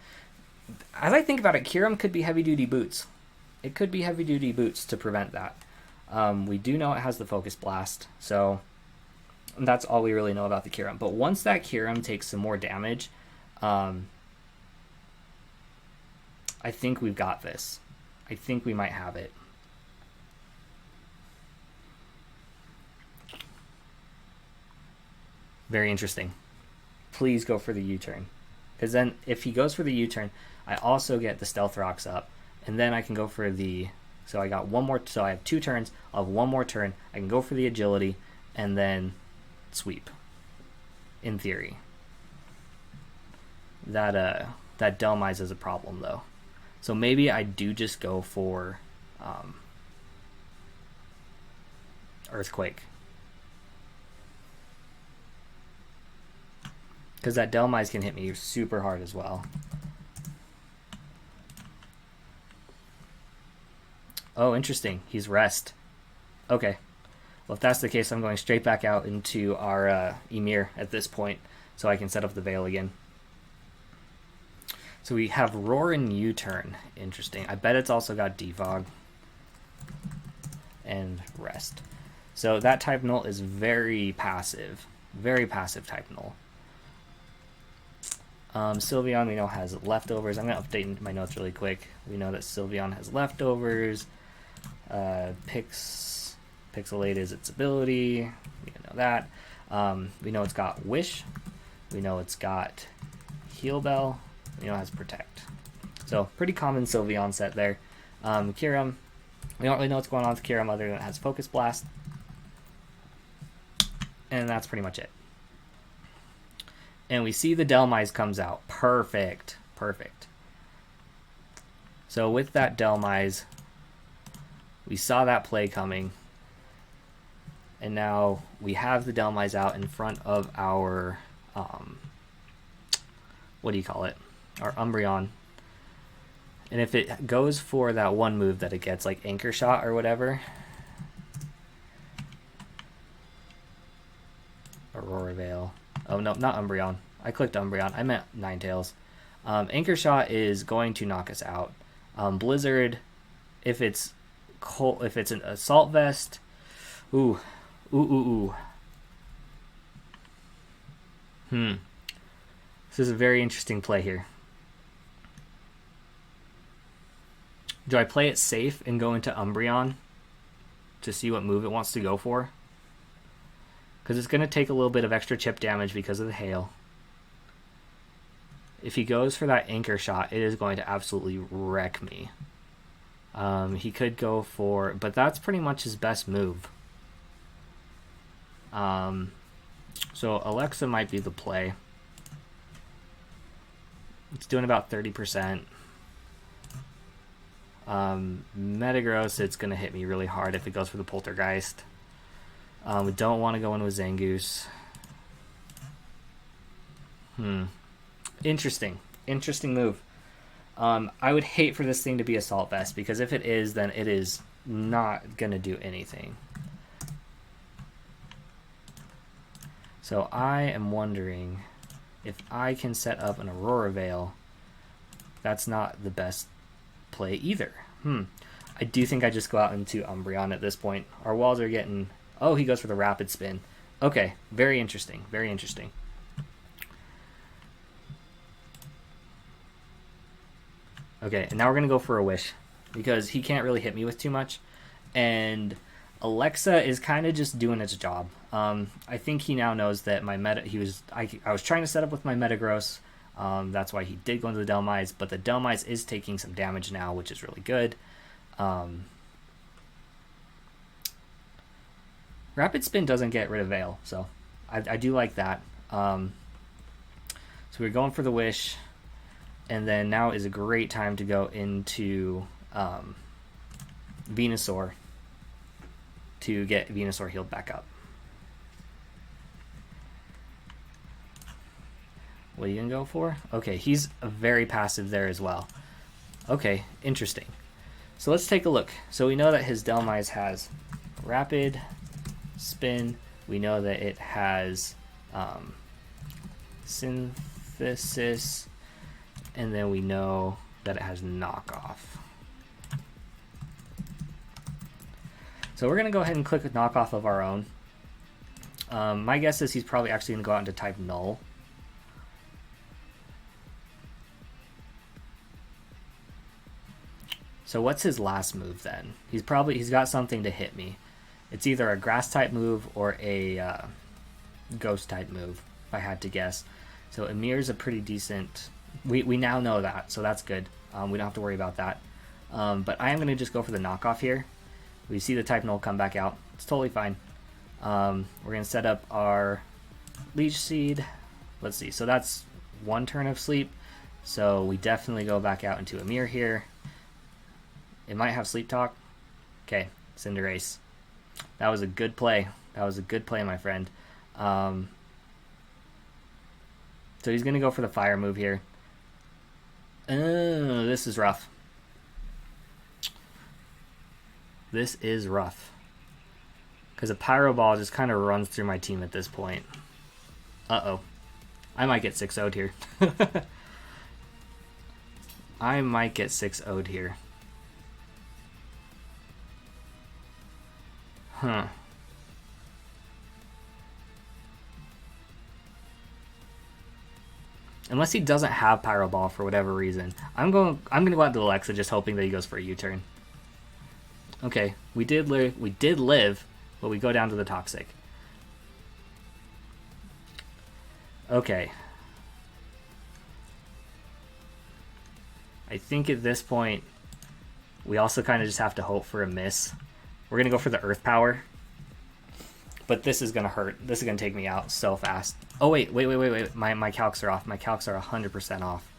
Speaker 1: as I think about it, Kiram could be heavy-duty boots. It could be heavy-duty boots to prevent that. We do know it has the Focus Blast, so that's all we really know about the Kiram. But once that Kiram takes some more damage, I think we've got this. I think we might have it. Very interesting. Please go for the U-turn. Because then if he goes for the U-turn, I also get the Stealth Rocks up. And then I can go for the... So I got one more... So I have 2 turns. I'll have one more turn. I can go for the Agility and then sweep. In theory. That Delmise is a problem, though. So maybe I do just go for Earthquake. Because that Delmise can hit me super hard as well. Oh, interesting. He's rest. Okay. Well, if that's the case, I'm going straight back out into our Ymir at this point, so I can set up the Veil again. So we have Roar and U-turn. Interesting. I bet it's also got Defog and Rest. So that type null is very passive. Very passive type null. Sylveon, we know, has leftovers. I'm going to update my notes really quick. We know that Sylveon has leftovers. Pixelate is its ability. We know that. We know it's got Wish. We know it's got Heal Bell. We know it has Protect. So, pretty common Sylveon set there. Kiram, we don't really know what's going on with Kiram other than it has Focus Blast. And that's pretty much it. And we see the Delmise comes out. Perfect. Perfect. So with that Delmise, we saw that play coming. And now we have the Delmise out in front of our, what do you call it? Our Umbreon. And if it goes for that one move that it gets, like Anchor Shot or whatever. Aurora Veil. Oh, no, not Umbreon. I clicked Umbreon. I meant Ninetales. Anchor Shot is going to knock us out. Blizzard, if it's cold, if it's an Assault Vest, ooh. This is a very interesting play here. Do I play it safe and go into Umbreon to see what move it wants to go for? Because it's going to take a little bit of extra chip damage because of the hail. If he goes for that Anchor Shot, it is going to absolutely wreck me. He could go for... But that's pretty much his best move. So Alexa might be the play. It's doing about 30%. Metagross, it's going to hit me really hard if it goes for the Poltergeist. We don't want to go in with Zangoose. Interesting move. I would hate for this thing to be Assault Vest, because if it is, then it is not going to do anything. So I am wondering if I can set up an Aurora Veil. That's not the best play either. I do think I just go out into Umbreon at this point. Our walls are getting... Oh, he goes for the Rapid Spin. Okay, very interesting. Very interesting. Okay, and now we're going to go for a Wish, because he can't really hit me with too much. And Alexa is kind of just doing its job. I think he now knows that my meta... I was trying to set up with my Metagross. That's why he did go into the Delmise, but the Delmise is taking some damage now, which is really good. Rapid Spin doesn't get rid of Veil, so I do like that. So we're going for the Wish, and then now is a great time to go into Venusaur to get Venusaur healed back up. What are you going to go for? Okay, he's very passive there as well. Okay, interesting. So let's take a look. So we know that his Delmise has Rapid Spin. We know that it has synthesis, and then we know that it has knockoff. So we're going to go ahead and click knockoff of our own. My guess is he's probably actually going to go out into type null. So what's his last move then? He's got something to hit me. It's either a grass type move or a ghost type move, if I had to guess. So Emir's a pretty decent... We now know that, so that's good. We don't have to worry about that. But I am going to just go for the knockoff here. We see the type null come back out. It's totally fine. We're going to set up our Leech Seed. Let's see. So that's one turn of sleep. So we definitely go back out into Emir here. It might have Sleep Talk. Okay, Cinderace. That was a good play. That was a good play, my friend. So he's going to go for the fire move here. Oh, this is rough. This is rough. Because a Pyro Ball just kind of runs through my team at this point. Uh-oh. I might get 6-0'd here. I might get 6-0'd here. Huh. Unless he doesn't have Pyro Ball for whatever reason. I'm gonna go out to Alexa just hoping that he goes for a U-turn. Okay, we did live, but we go down to the Toxic. Okay. I think at this point, we also kind of just have to hope for a miss. We're going to go for the Earth Power. But this is going to hurt. This is going to take me out so fast. Oh, wait. My calcs are off. My calcs are 100% off.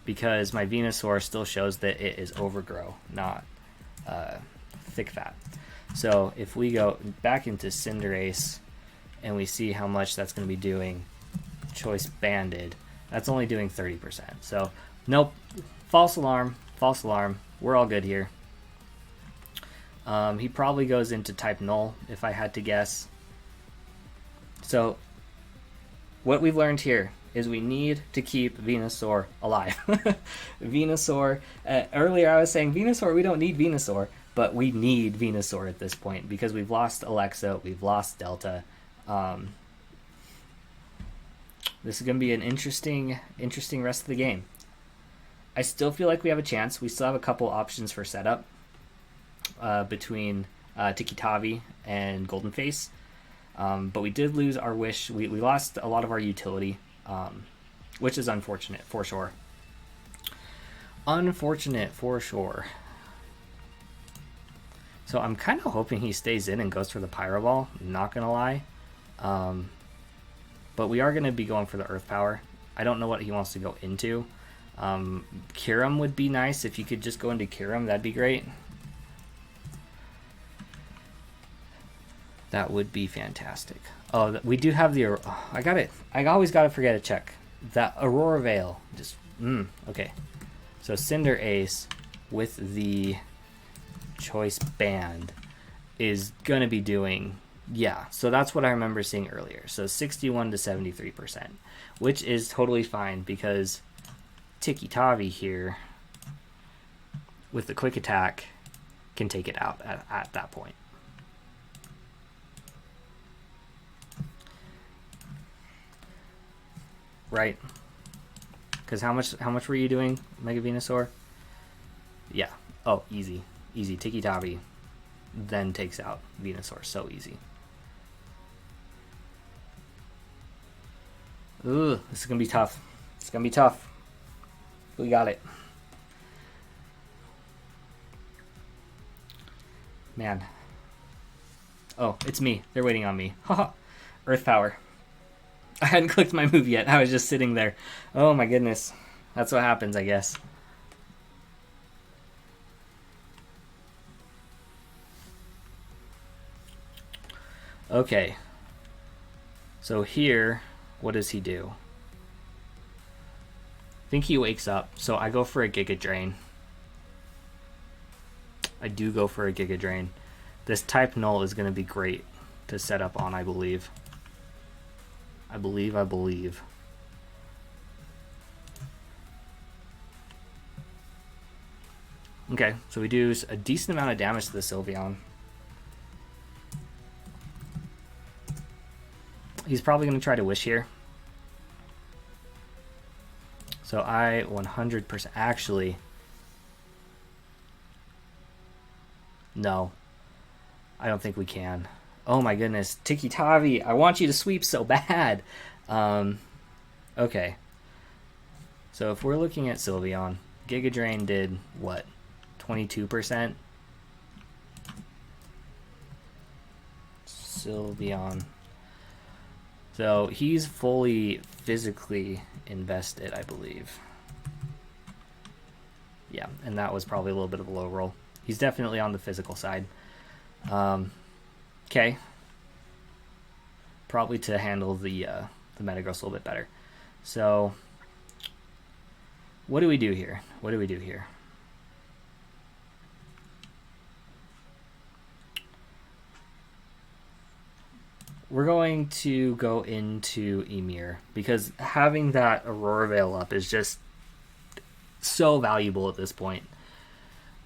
Speaker 1: Because my Venusaur still shows that it is Overgrow, not Thick Fat. So if we go back into Cinderace and we see how much that's going to be doing, Choice Banded, that's only doing 30%. So, nope. False alarm. False alarm. We're all good here. He probably goes into type null, if I had to guess. So, what we've learned here is we need to keep Venusaur alive. Venusaur, earlier I was saying Venusaur, we don't need Venusaur, but we need Venusaur at this point because we've lost Alexa, we've lost Delta. This is going to be an interesting rest of the game. I still feel like we have a chance. We still have a couple options for setup between Tiki-Tavi and Golden Face. But we did lose our Wish. We lost a lot of our utility, which is unfortunate for sure. Unfortunate for sure. So I'm kind of hoping he stays in and goes for the Pyro Ball. Not going to lie. But we are going to be going for the Earth Power. I don't know what he wants to go into. Kyurem would be nice. If you could just go into Kyurem, that'd be great. That would be fantastic. Oh, we do have the... I got it. I always got to forget to check. That Aurora Veil. Just... okay. So Cinderace with the Choice Band is going to be doing... Yeah, so that's what I remember seeing earlier. So 61 to 73%, which is totally fine because Tiki-Tavi here with the Quick Attack can take it out at that point. Right? Because how much were you doing, Mega Venusaur? Yeah. Oh, easy. Easy. Tiki-Tavi then takes out Venusaur. So easy. Ooh, this is going to be tough. It's going to be tough. We got it. Man. Oh, it's me. They're waiting on me. Haha. Earth Power. I hadn't clicked my move yet. I was just sitting there. Oh my goodness. That's what happens, I guess. Okay. So here, what does he do? I think he wakes up. So I go for a Giga Drain. I do go for a Giga Drain. This type null is going to be great to set up on, I believe. I believe. Okay, so we do a decent amount of damage to the Sylveon. He's probably going to try to wish here. So I 100% actually... No. I don't think we can. Oh my goodness. Tiki Tavi, I want you to sweep so bad. Okay. So if we're looking at Sylveon, Giga Drain did what? 22%? Sylveon. So he's fully physically invested, I believe. Yeah, and that was probably a little bit of a low roll. He's definitely on the physical side. Okay. Probably to handle the Metagross a little bit better. So, what do we do here? We're going to go into Emir because having that Aurora Veil up is just so valuable at this point.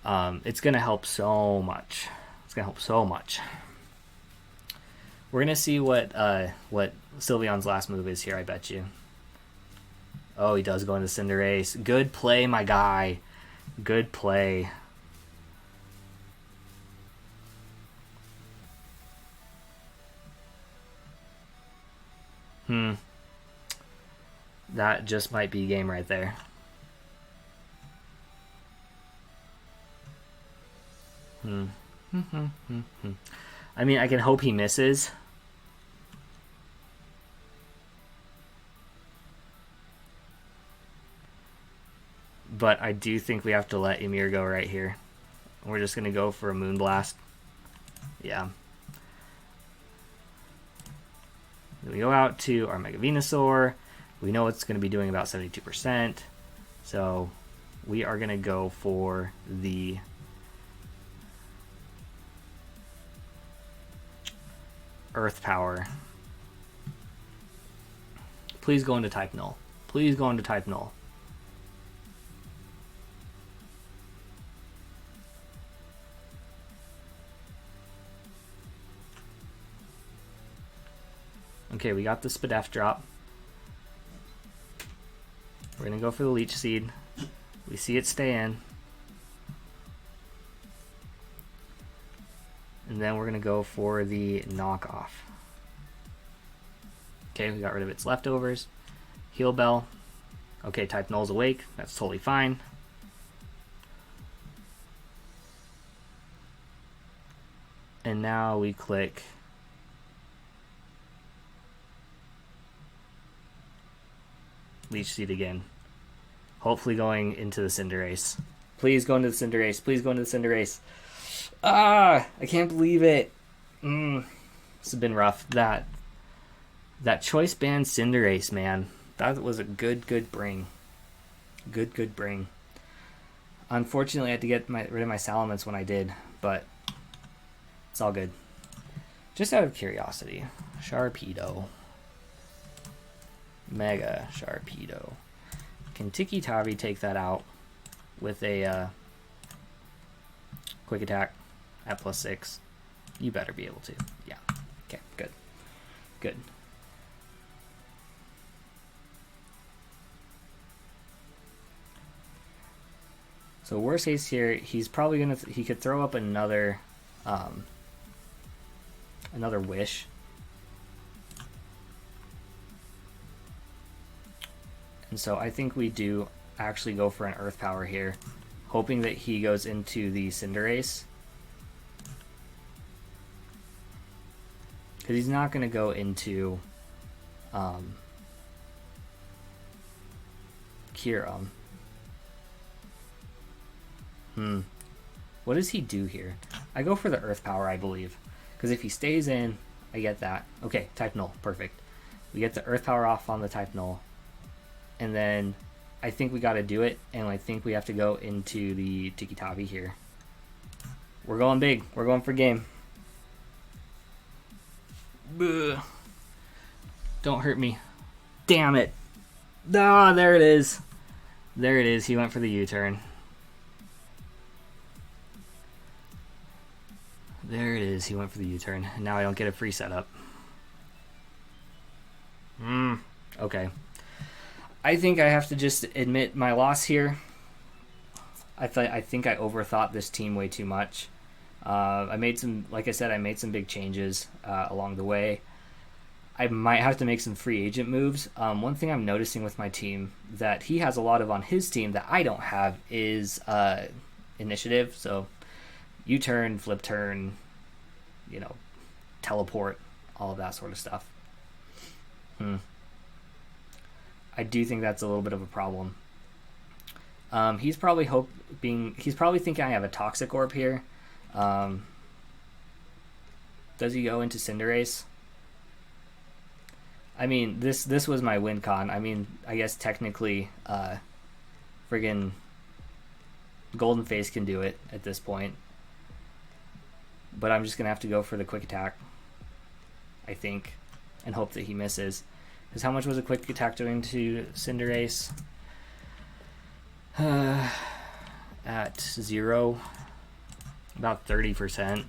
Speaker 1: It's going to help so much. We're going to see what Sylveon's last move is here, I bet you. Oh, he does go into Cinderace. Good play, my guy. Good play. That just might be game right there. I mean, I can hope he misses. But I do think we have to let Emir go right here. We're just going to go for a Moonblast. Yeah. Then we go out to our Mega Venusaur. We know it's going to be doing about 72%. So we are going to go for the Earth Power. Please go into Type Null. Please go into Type Null. Okay, we got the Spadef drop. We're going to go for the Leech Seed. We see it stay in. And then we're going to go for the knockoff. Okay, we got rid of its leftovers. Heal Bell. Okay, Type Null's awake. That's totally fine. And now we click Leech Seed again. Hopefully going into the Cinderace. Please go into the Cinderace. Please go into the Cinderace. Ah! I can't believe it. This has been rough. That choice band Cinderace, man. That was a good bring. Good bring. Unfortunately, I had to get rid of my Salamence when I did, but it's all good. Just out of curiosity, Sharpedo. Mega Sharpedo. Can Tiki Tavi take that out with a quick attack at +6? You better be able to. Yeah. Okay, good. So worst case here, he's probably gonna he could throw up another wish. And so I think we do actually go for an Earth Power here, hoping that he goes into the Cinderace. Because he's not going to go into Kyurem. What does he do here? I go for the Earth Power, I believe. Because if he stays in, I get that. Okay, Type Null. Perfect. We get the Earth Power off on the Type Null. And then I think we got to do it, and I think we have to go into the Tiki Tavi here. We're going big. We're going for game. Don't hurt me. Damn it. Ah, there it is. There it is. He went for the U-turn. There it is. He went for the U-turn. And now I don't get a free setup. Okay. I think I have to just admit my loss here. I think I overthought this team way too much. I made some, like I said, I made some big changes along the way. I might have to make some free agent moves. One thing I'm noticing with my team that he has a lot of on his team that I don't have is initiative. So U-turn, flip turn, teleport, all of that sort of stuff. I do think that's a little bit of a problem. He's probably thinking I have a toxic orb here. Does he go into Cinderace? I mean, this was my win con. I mean, I guess technically, friggin' Golden Face can do it at this point. But I'm just going to have to go for the quick attack, I think, and hope that he misses. Because how much was a quick attack doing to Cinderace? At 0, about 30%.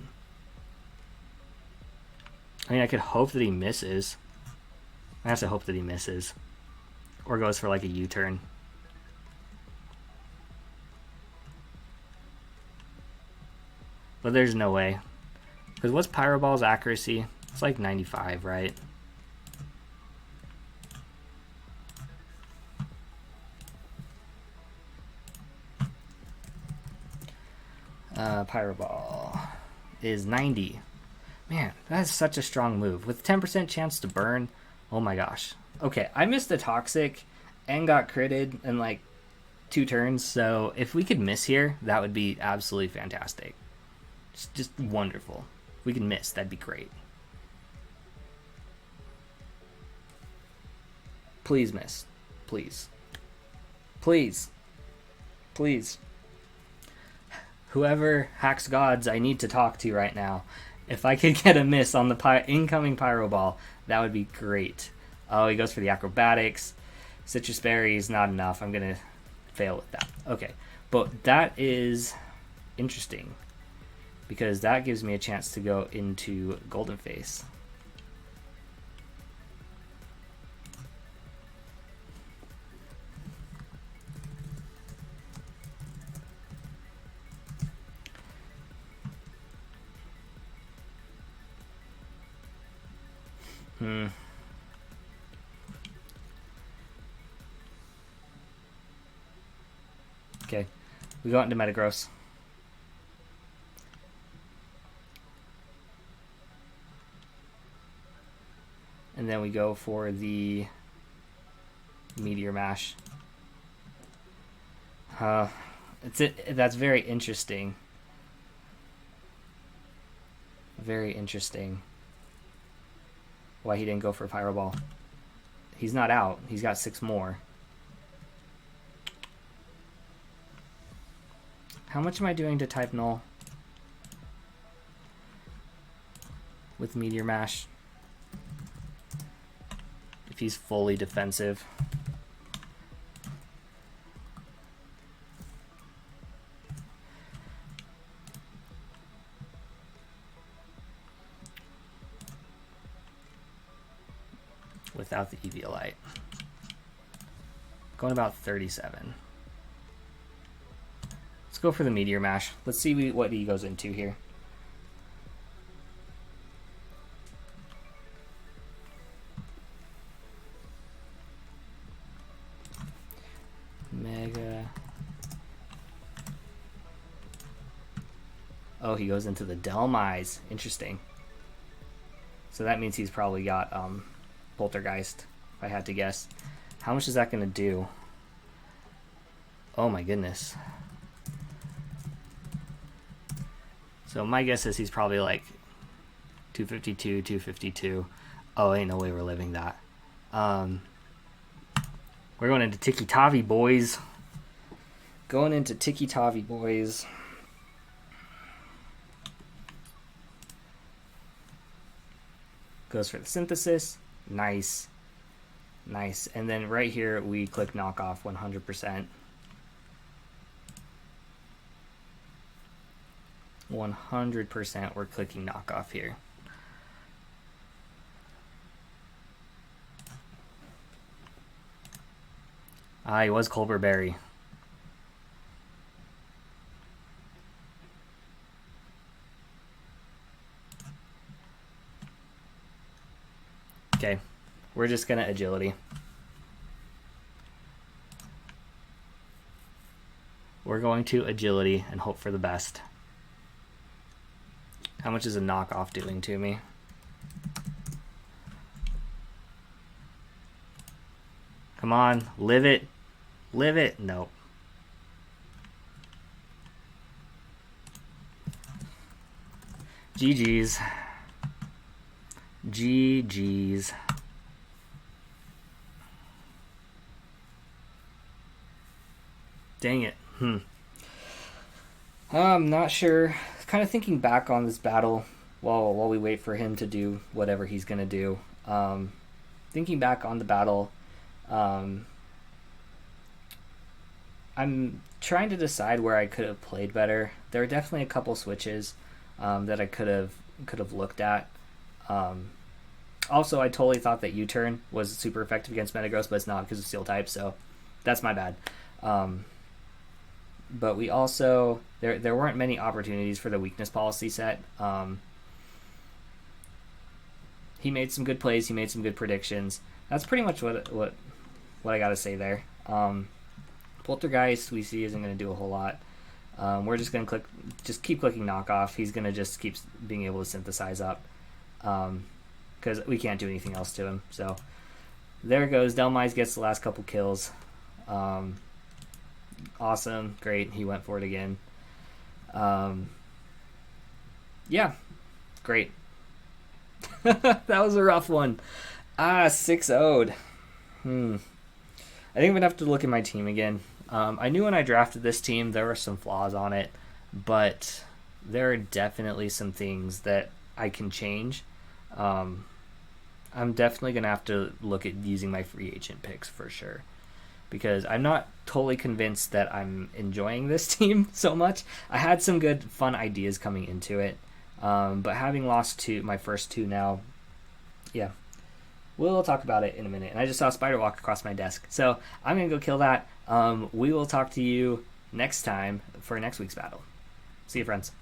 Speaker 1: I mean, I could hope that he misses. I have to hope that he misses. Or goes for like a U-turn. But there's no way. Because what's Pyro Ball's accuracy? It's like 95, right? Pyro Ball is 90. Man, that's such a strong move. With 10% chance to burn. Oh my gosh. Okay, I missed the Toxic and got critted in like 2 turns. So if we could miss here, that would be absolutely fantastic. It's just wonderful. If we can miss, that'd be great. Please miss. Please. Please. Please. Whoever hacks gods I need to talk to right now. If I could get a miss on the incoming Pyro Ball, that would be great. Oh, he goes for the acrobatics. Citrus Berry is not enough. I'm going to fail with that. Okay, but that is interesting because that gives me a chance to go into Golden Face. Okay, we go out into Metagross. And then we go for the Meteor Mash. That's very interesting. Very interesting. Why he didn't go for a Pyro Ball. He's not out. He's got 6 more. How much am I doing to type Null? With Meteor Mash. If he's fully defensive. Without the Eviolite. Going about 37. Let's go for the Meteor Mash. Let's see what he goes into here. Mega. Oh, he goes into the Delmise. Interesting. So that means he's probably got Poltergeist, if I had to guess. How much is that going to do? Oh my goodness. So my guess is he's probably like 252, 252. Oh, ain't no way we're living that. We're going into Tiki Tavi, boys. Going into Tiki Tavi, boys. Goes for the Synthesis. Nice. Nice. And then right here, we click knock off 100%. 100% we're clicking knock off here. He was Colbert Berry. Okay, we're just gonna agility. We're going to agility and hope for the best. How much is a knockoff doing to me? Come on, live it. Live it. Nope. GG's. GG's. Dang it. I'm not sure. Kind of thinking back on this battle while we wait for him to do whatever he's gonna do. Thinking back on the battle, I'm trying to decide where I could have played better. There are definitely a couple switches that I could have looked at. Also, I totally thought that U-turn was super effective against Metagross, but it's not because of Steel type, so that's my bad. But we also there weren't many opportunities for the weakness policy set. He made some good plays. He made some good predictions. That's pretty much what I got to say there. Poltergeist we see isn't going to do a whole lot. We're just going to keep clicking knockoff. He's going to just keep being able to synthesize up because we can't do anything else to him. So there it goes. Delmise gets the last couple kills. Awesome, great. He went for it again. Yeah, great. That was a rough one. 6-0'd. I think I'm gonna have to look at my team again. I knew when I drafted this team there were some flaws on it, but there are definitely some things that I can change. I'm definitely gonna have to look at using my free agent picks for sure, because I'm not totally convinced that I'm enjoying this team so much. I had some good fun ideas coming into it, but having lost my first two now, yeah, we'll talk about it in a minute. And I just saw a spider walk across my desk, so I'm gonna go kill that. We will talk to you next time for next week's battle. See you, friends.